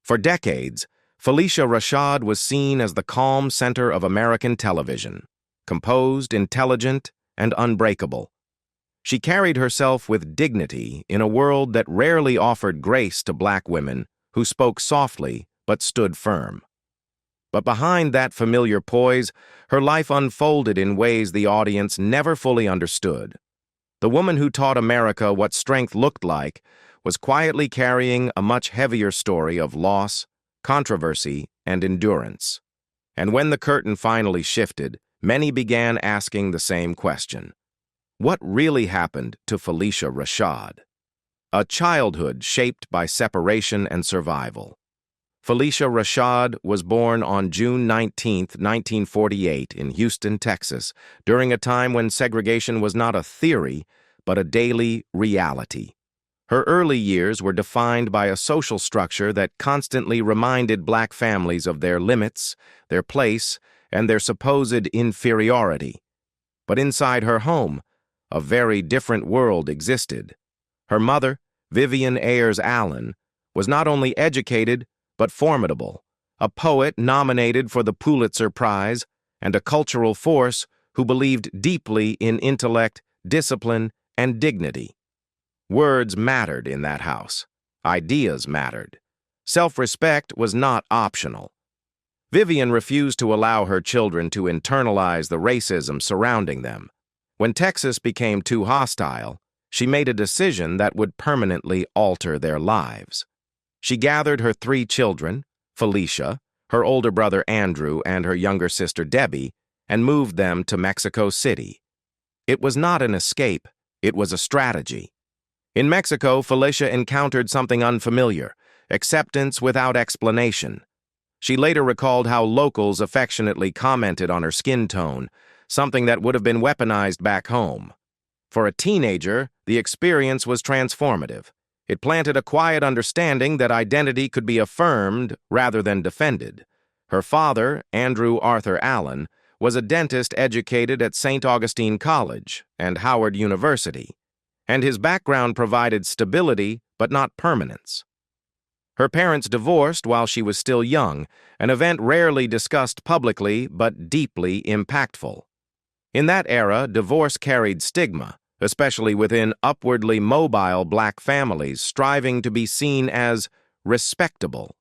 For decades, Phylicia Rashad was seen as the calm center of American television, composed, intelligent, and unbreakable. She carried herself with dignity in a world that rarely offered grace to black women who spoke softly but stood firm. But behind that familiar poise, her life unfolded in ways the audience never fully understood. The woman who taught America what strength looked like was quietly carrying a much heavier story of loss, controversy, and endurance. And when the curtain finally shifted, many began asking the same question. What really happened to Phylicia Rashad? A childhood shaped by separation and survival. Phylicia Rashad was born on June 19, 1948, in Houston, Texas, during a time when segregation was not a theory, but a daily reality. Her early years were defined by a social structure that constantly reminded black families of their limits, their place, and their supposed inferiority. But inside her home, a very different world existed. Her mother, Vivian Ayers Allen, was not only educated, but formidable, a poet nominated for the Pulitzer Prize, and a cultural force who believed deeply in intellect, discipline, and dignity. Words mattered in that house. Ideas mattered. Self-respect was not optional. Vivian refused to allow her children to internalize the racism surrounding them. When Texas became too hostile, she made a decision that would permanently alter their lives. She gathered her 3 children, Phylicia, her older brother Andrew, and her younger sister Debbie, and moved them to Mexico City. It was not an escape, it was a strategy. In Mexico, Phylicia encountered something unfamiliar, acceptance without explanation. She later recalled how locals affectionately commented on her skin tone, something that would have been weaponized back home. For a teenager, the experience was transformative. It planted a quiet understanding that identity could be affirmed rather than defended. Her father, Andrew Arthur Allen, was a dentist educated at St. Augustine College and Howard University, and his background provided stability but not permanence. Her parents divorced while she was still young, an event rarely discussed publicly but deeply impactful. In that era, divorce carried stigma, especially within upwardly mobile black families striving to be seen as respectable.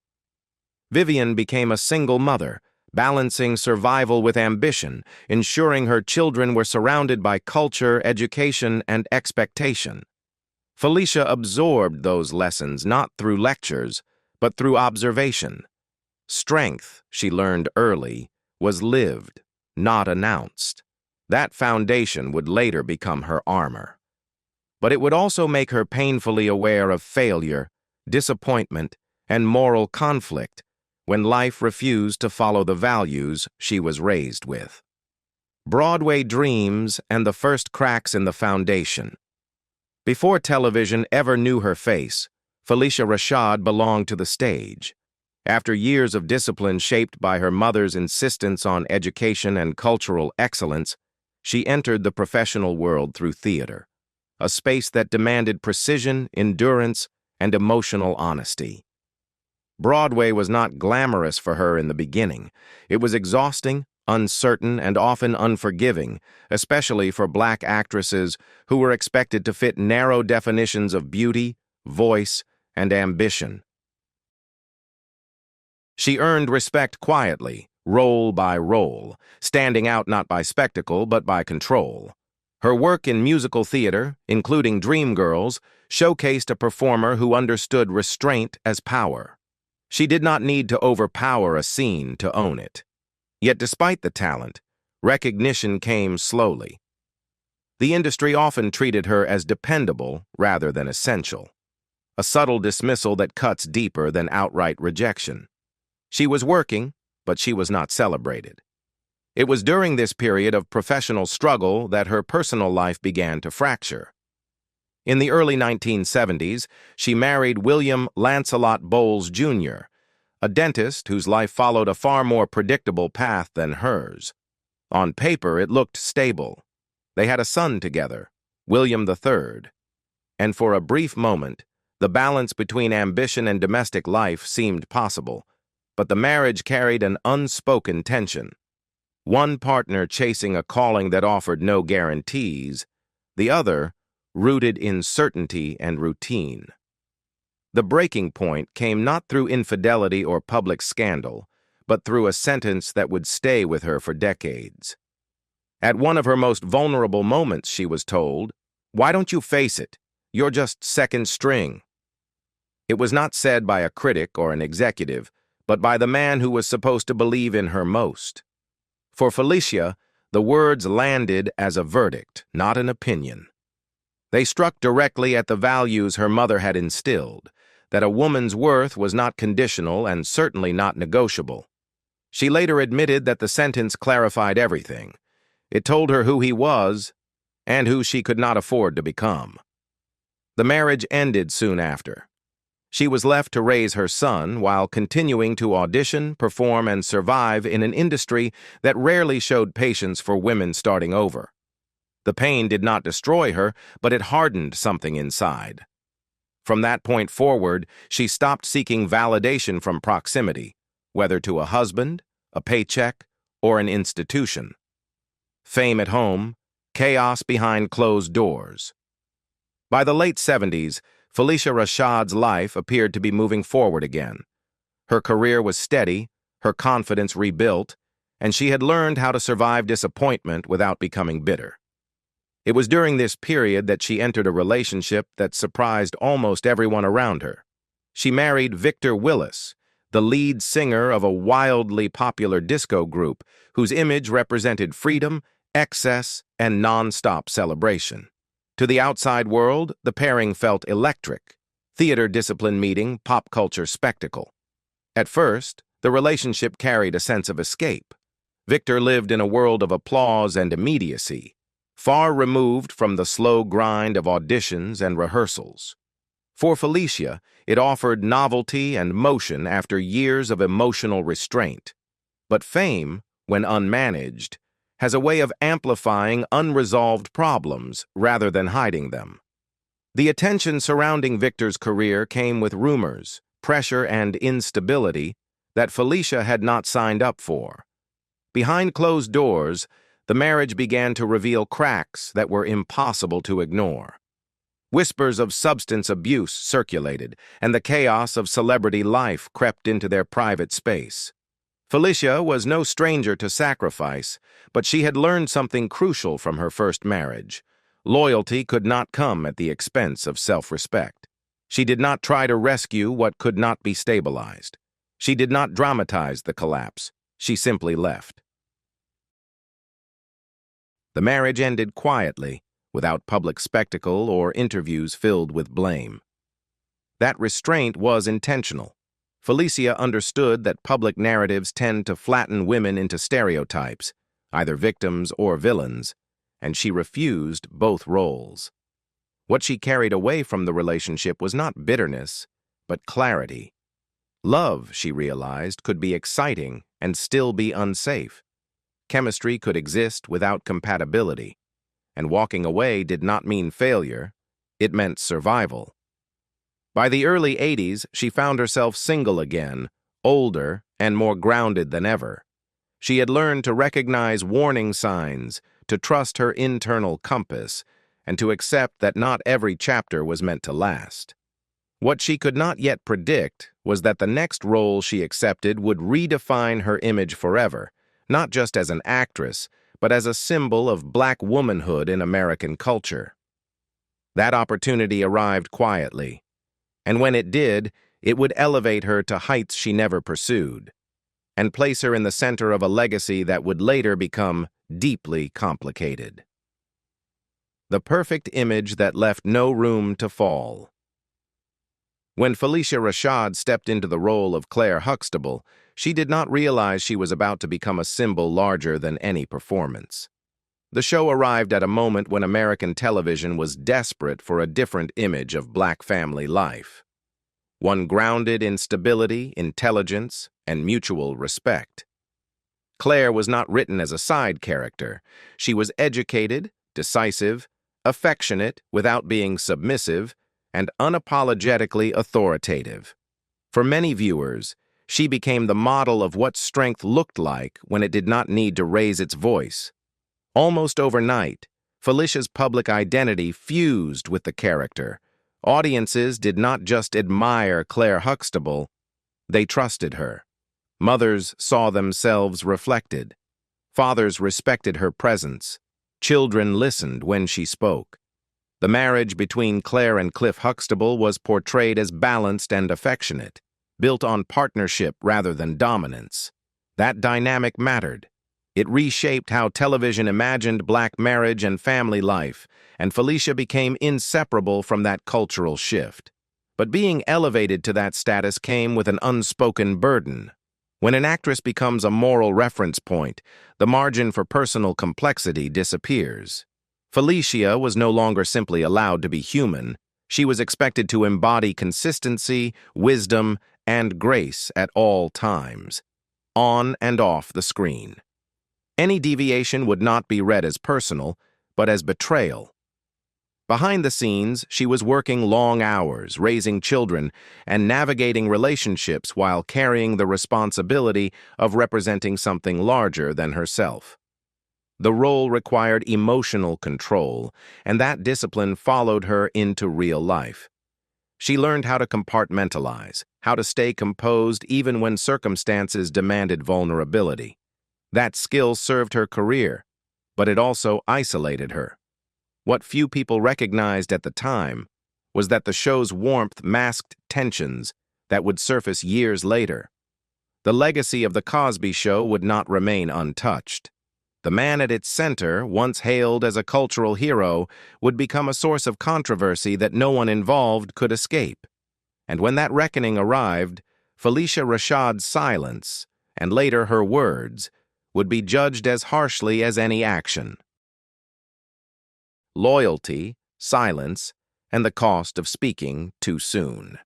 Vivian became a single mother, balancing survival with ambition, ensuring her children were surrounded by culture, education, and expectation. Phylicia absorbed those lessons not through lectures, but through observation. Strength, she learned early, was lived, not announced. That foundation would later become her armor. But it would also make her painfully aware of failure, disappointment, and moral conflict when life refused to follow the values she was raised with. Broadway dreams and the first cracks in the foundation. Before television ever knew her face, Phylicia Rashad belonged to the stage. After years of discipline shaped by her mother's insistence on education and cultural excellence, she entered the professional world through theater, a space that demanded precision, endurance, and emotional honesty. Broadway was not glamorous for her in the beginning. It was exhausting, uncertain, and often unforgiving, especially for black actresses who were expected to fit narrow definitions of beauty, voice, and ambition. She earned respect quietly, role by role, standing out not by spectacle but by control. Her work in musical theater, including Dreamgirls, showcased a performer who understood restraint as power. She did not need to overpower a scene to own it. Yet despite the talent, recognition came slowly. The industry often treated her as dependable rather than essential, a subtle dismissal that cuts deeper than outright rejection. She was working, but she was not celebrated. It was during this period of professional struggle that her personal life began to fracture. In the early 1970s, she married William Lancelot Bowles, Jr., a dentist whose life followed a far more predictable path than hers. On paper, it looked stable. They had a son together, William III. And for a brief moment, The balance between ambition and domestic life seemed possible, but the marriage carried an unspoken tension. One partner chasing a calling that offered no guarantees, the other rooted in certainty and routine. The breaking point came not through infidelity or public scandal, but through a sentence that would stay with her for decades. At one of her most vulnerable moments, she was told, "Why don't you face it? You're just second string." It was not said by a critic or an executive, but by the man who was supposed to believe in her most. For Phylicia, the words landed as a verdict, not an opinion. They struck directly at the values her mother had instilled, that a woman's worth was not conditional and certainly not negotiable. She later admitted that the sentence clarified everything. It told her who he was and who she could not afford to become. The marriage ended soon after. She was left to raise her son while continuing to audition, perform, and survive in an industry that rarely showed patience for women starting over. The pain did not destroy her, but it hardened something inside. From that point forward, she stopped seeking validation from proximity, whether to a husband, a paycheck, or an institution. Fame at home, chaos behind closed doors. By the late 70s, Phylicia Rashad's life appeared to be moving forward again. Her career was steady, her confidence rebuilt, and she had learned how to survive disappointment without becoming bitter. It was during this period that she entered a relationship that surprised almost everyone around her. She married Victor Willis, the lead singer of a wildly popular disco group whose image represented freedom, excess, and non-stop celebration. To the outside world, the pairing felt electric, theater discipline meeting pop culture spectacle. At first, the relationship carried a sense of escape. Victor lived in a world of applause and immediacy, far removed from the slow grind of auditions and rehearsals. For Phylicia, it offered novelty and motion after years of emotional restraint. But fame, when unmanaged, has a way of amplifying unresolved problems rather than hiding them. The attention surrounding Victor's career came with rumors, pressure, and instability that Phylicia had not signed up for. Behind closed doors, the marriage began to reveal cracks that were impossible to ignore. Whispers of substance abuse circulated, and the chaos of celebrity life crept into their private space. Phylicia was no stranger to sacrifice, but she had learned something crucial from her first marriage. Loyalty could not come at the expense of self-respect. She did not try to rescue what could not be stabilized. She did not dramatize the collapse. She simply left. The marriage ended quietly, without public spectacle or interviews filled with blame. That restraint was intentional. Phylicia understood that public narratives tend to flatten women into stereotypes, either victims or villains, and she refused both roles. What she carried away from the relationship was not bitterness, but clarity. Love, she realized, could be exciting and still be unsafe. Chemistry could exist without compatibility, and walking away did not mean failure, it meant survival. By the early 80s, she found herself single again, older and more grounded than ever. She had learned to recognize warning signs, to trust her internal compass, and to accept that not every chapter was meant to last. What she could not yet predict was that the next role she accepted would redefine her image forever, not just as an actress, but as a symbol of Black womanhood in American culture. That opportunity arrived quietly, and when it did, it would elevate her to heights she never pursued, and place her in the center of a legacy that would later become deeply complicated. The perfect image that left no room to fall. When Phylicia Rashad stepped into the role of Claire Huxtable, she did not realize she was about to become a symbol larger than any performance. The show arrived at a moment when American television was desperate for a different image of Black family life. One grounded in stability, intelligence, and mutual respect. Claire was not written as a side character. She was educated, decisive, affectionate without being submissive, and unapologetically authoritative. For many viewers, she became the model of what strength looked like when it did not need to raise its voice. Almost overnight, Phylicia's public identity fused with the character. Audiences did not just admire Claire Huxtable, they trusted her. Mothers saw themselves reflected. Fathers respected her presence. Children listened when she spoke. The marriage between Claire and Cliff Huxtable was portrayed as balanced and affectionate, built on partnership rather than dominance. That dynamic mattered. It reshaped how television imagined Black marriage and family life, and Phylicia became inseparable from that cultural shift. But being elevated to that status came with an unspoken burden. When an actress becomes a moral reference point, the margin for personal complexity disappears. Phylicia was no longer simply allowed to be human. She was expected to embody consistency, wisdom, and grace at all times, on and off the screen. Any deviation would not be read as personal, but as betrayal. Behind the scenes, she was working long hours, raising children, and navigating relationships while carrying the responsibility of representing something larger than herself. The role required emotional control, and that discipline followed her into real life. She learned how to compartmentalize, how to stay composed even when circumstances demanded vulnerability. That skill served her career, but it also isolated her. What few people recognized at the time was that the show's warmth masked tensions that would surface years later. The legacy of The Cosby Show would not remain untouched. The man at its center, once hailed as a cultural hero, would become a source of controversy that no one involved could escape. And when that reckoning arrived, Phylicia Rashad's silence, and later her words, would be judged as harshly as any action. Loyalty, silence, and the cost of speaking too soon.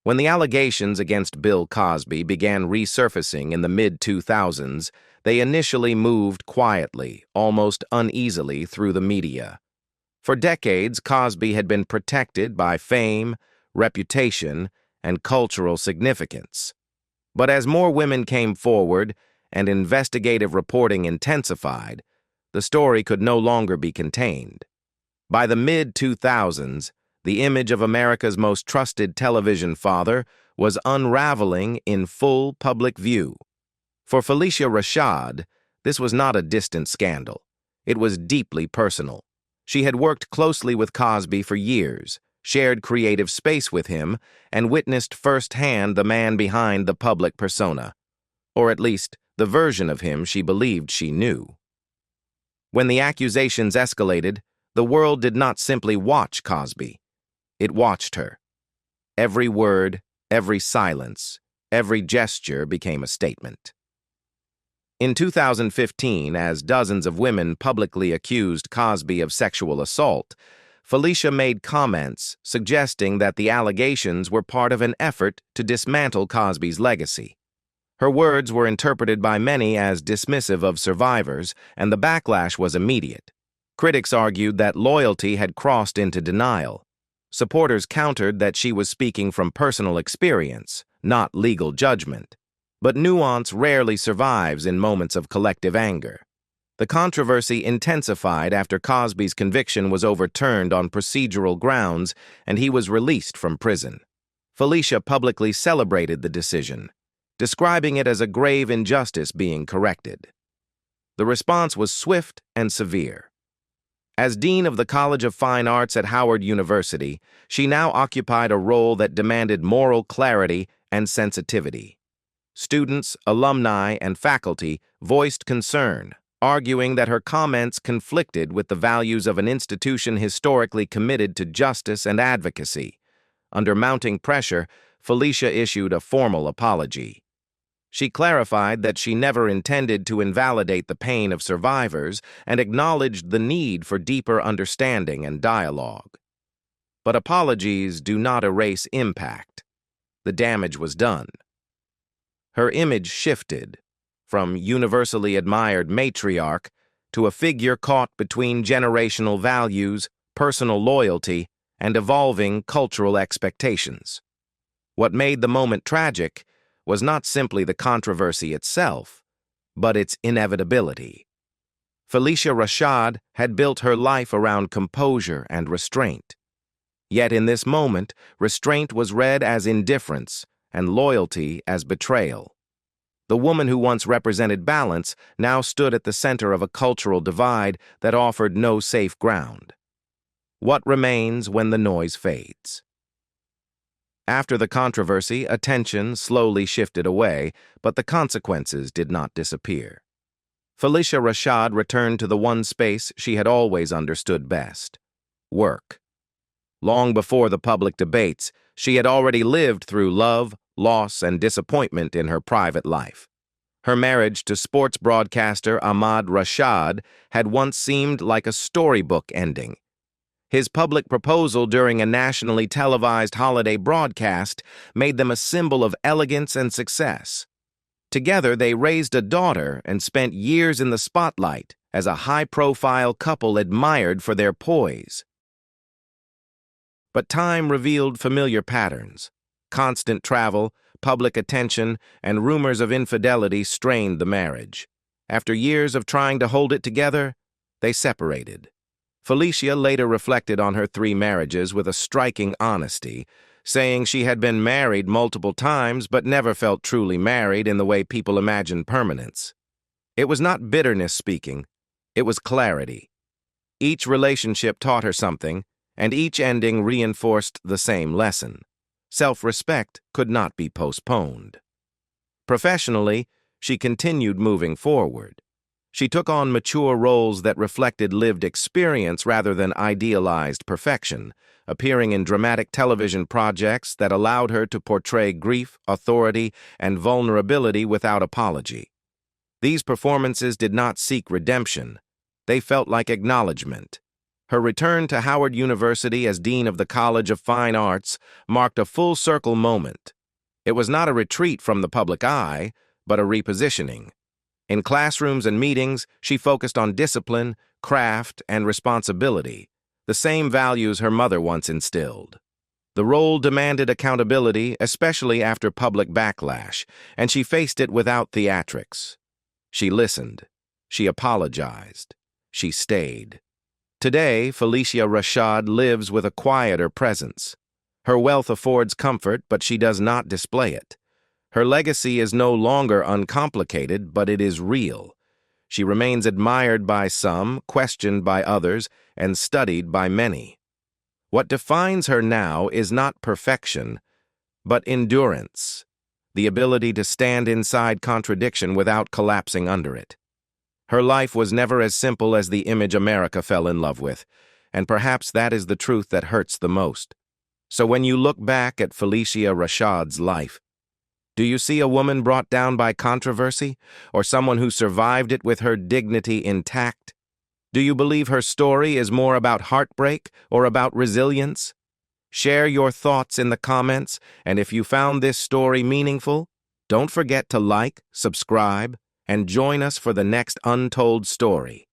When the allegations against Bill Cosby began resurfacing in the mid-2000s, they initially moved quietly, almost uneasily through the media. For decades, Cosby had been protected by fame, reputation, and cultural significance. But as more women came forward and investigative reporting intensified, the story could no longer be contained. By the mid-2000s, the image of America's most trusted television father was unraveling in full public view. For Phylicia Rashad, this was not a distant scandal. It was deeply personal. She had worked closely with Cosby for years, shared creative space with him, and witnessed firsthand the man behind the public persona, or at least the version of him she believed she knew. When the accusations escalated, the world did not simply watch Cosby. It watched her. Every word, every silence, every gesture became a statement. In 2015, as dozens of women publicly accused Cosby of sexual assault, Phylicia made comments suggesting that the allegations were part of an effort to dismantle Cosby's legacy. Her words were interpreted by many as dismissive of survivors, and the backlash was immediate. Critics argued that loyalty had crossed into denial. Supporters countered that she was speaking from personal experience, not legal judgment. But nuance rarely survives in moments of collective anger. The controversy intensified after Cosby's conviction was overturned on procedural grounds and he was released from prison. Phylicia publicly celebrated the decision, describing it as a grave injustice being corrected. The response was swift and severe. As Dean of the College of Fine Arts at Howard University, she now occupied a role that demanded moral clarity and sensitivity. Students, alumni, and faculty voiced concern, arguing that her comments conflicted with the values of an institution historically committed to justice and advocacy. Under mounting pressure, Phylicia issued a formal apology. She clarified that she never intended to invalidate the pain of survivors and acknowledged the need for deeper understanding and dialogue. But apologies do not erase impact. The damage was done. Her image shifted from universally admired matriarch to a figure caught between generational values, personal loyalty, and evolving cultural expectations. What made the moment tragic was not simply the controversy itself, but its inevitability. Phylicia Rashad had built her life around composure and restraint. Yet in this moment, restraint was read as indifference and loyalty as betrayal. The woman who once represented balance now stood at the center of a cultural divide that offered no safe ground. What remains when the noise fades? After the controversy, attention slowly shifted away, but the consequences did not disappear. Phylicia Rashad returned to the one space she had always understood best: work. Long before the public debates, she had already lived through love, loss, and disappointment in her private life. Her marriage to sports broadcaster Ahmad Rashad had once seemed like a storybook ending. His public proposal during a nationally televised holiday broadcast made them a symbol of elegance and success. Together, they raised a daughter and spent years in the spotlight as a high-profile couple admired for their poise. But time revealed familiar patterns. Constant travel, public attention, and rumors of infidelity strained the marriage. After years of trying to hold it together, they separated. Phylicia later reflected on her 3 marriages with a striking honesty, saying she had been married multiple times but never felt truly married in the way people imagine permanence. It was not bitterness speaking, it was clarity. Each relationship taught her something, and each ending reinforced the same lesson. Self-respect could not be postponed. Professionally, she continued moving forward. She took on mature roles that reflected lived experience rather than idealized perfection, appearing in dramatic television projects that allowed her to portray grief, authority, and vulnerability without apology. These performances did not seek redemption. They felt like acknowledgement. Her return to Howard University as Dean of the College of Fine Arts marked a full-circle moment. It was not a retreat from the public eye, but a repositioning. In classrooms and meetings, she focused on discipline, craft, and responsibility, the same values her mother once instilled. The role demanded accountability, especially after public backlash, and she faced it without theatrics. She listened. She apologized. She stayed. Today, Phylicia Rashad lives with a quieter presence. Her wealth affords comfort, but she does not display it. Her legacy is no longer uncomplicated, but it is real. She remains admired by some, questioned by others, and studied by many. What defines her now is not perfection, but endurance, the ability to stand inside contradiction without collapsing under it. Her life was never as simple as the image America fell in love with, and perhaps that is the truth that hurts the most. So when you look back at Phylicia Rashad's life, do you see a woman brought down by controversy, or someone who survived it with her dignity intact? Do you believe her story is more about heartbreak or about resilience? Share your thoughts in the comments, and if you found this story meaningful, don't forget to like, subscribe, and join us for the next untold story.